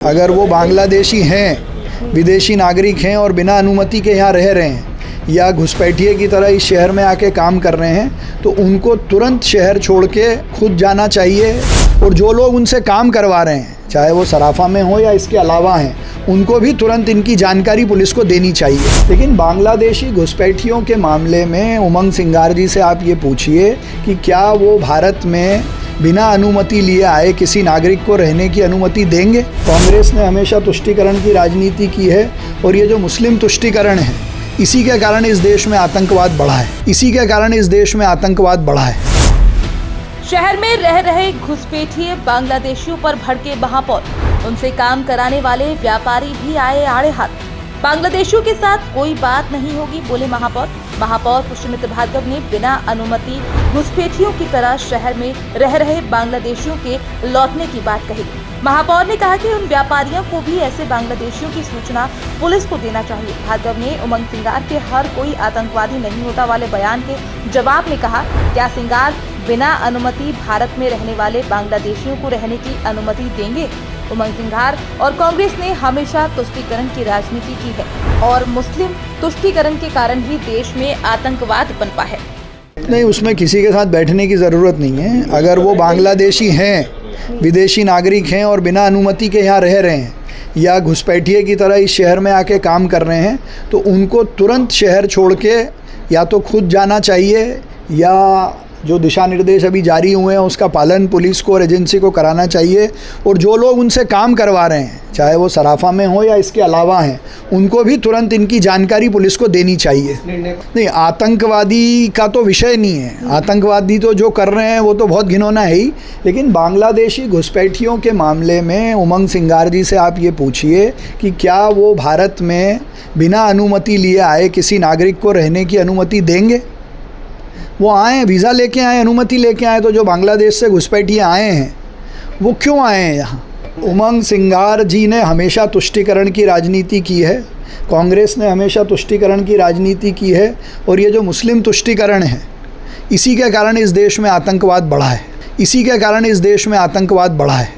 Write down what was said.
अगर वो बांग्लादेशी हैं, विदेशी नागरिक हैं और बिना अनुमति के यहाँ रह रहे हैं या घुसपैठिए की तरह इस शहर में आके काम कर रहे हैं तो उनको तुरंत शहर छोड़ के खुद जाना चाहिए। और जो लोग उनसे काम करवा रहे हैं, चाहे वो सराफा में हो या इसके अलावा हैं, उनको भी तुरंत इनकी जानकारी पुलिस को देनी चाहिए। लेकिन बांग्लादेशी घुसपैठियों के मामले में उमंग सिंगार जी से आप ये पूछिए कि क्या वो भारत में बिना अनुमति लिए आए किसी नागरिक को रहने की अनुमति देंगे? कांग्रेस ने हमेशा तुष्टीकरण की राजनीति की है और ये जो मुस्लिम तुष्टीकरण है, इसी के कारण इस देश में आतंकवाद बढ़ा है। इसी के कारण इस देश में आतंकवाद बढ़ा है। शहर में रह रहे घुसपैठिए बांग्लादेशियों पर भड़के महापौर, उनसे काम कराने वाले व्यापारी भी आए आड़े हाथ। बांग्लादेशियों के साथ कोई बात नहीं होगी, बोले महापौर। महापौर पुष्यमित्र भार्गव ने बिना अनुमति घुसपैठियों की तरह शहर में रह रहे बांग्लादेशियों के लौटने की बात कही। महापौर ने कहा कि उन व्यापारियों को भी ऐसे बांग्लादेशियों की सूचना पुलिस को देना चाहिए। भार्गव ने उमंग सिंगार के हर कोई आतंकवादी नहीं होता वाले बयान के जवाब में कहा, क्या सिंगार बिना अनुमति भारत में रहने वाले बांग्लादेशियों को रहने की अनुमति देंगे? उमंग सिंगार और कांग्रेस ने हमेशा तुष्टीकरण की राजनीति की है और मुस्लिम तुष्टीकरण के कारण ही देश में आतंकवाद पनपा है। नहीं, उसमें किसी के साथ बैठने की ज़रूरत नहीं है। अगर वो बांग्लादेशी हैं, विदेशी नागरिक हैं और बिना अनुमति के यहाँ रह रहे हैं या घुसपैठिए की तरह इस शहर में आके काम कर रहे हैं तो उनको तुरंत शहर छोड़ के या तो खुद जाना चाहिए या जो दिशा निर्देश अभी जारी हुए हैं उसका पालन पुलिस को और एजेंसी को कराना चाहिए। और जो लोग उनसे काम करवा रहे हैं, चाहे वो सराफा में हो या इसके अलावा हैं, उनको भी तुरंत इनकी जानकारी पुलिस को देनी चाहिए। नहीं, आतंकवादी का तो विषय नहीं है। आतंकवादी तो जो कर रहे हैं वो तो बहुत घिनौना है ही। लेकिन बांग्लादेशी घुसपैठियों के मामले में उमंग सिंगार जी से आप ये पूछिए कि क्या वो भारत में बिना अनुमति लिए आए किसी नागरिक को रहने की अनुमति देंगे? वो आए, वीज़ा लेके आए, अनुमति लेके आए, तो जो बांग्लादेश से घुसपैठिए आए हैं वो क्यों आए हैं यहाँ? उमंग सिंगार जी ने हमेशा तुष्टीकरण की राजनीति की है, कांग्रेस ने हमेशा तुष्टीकरण की राजनीति की है और ये जो मुस्लिम तुष्टीकरण है, इसी के कारण इस देश में आतंकवाद बढ़ा है। इसी के कारण इस देश में आतंकवाद बढ़ा है।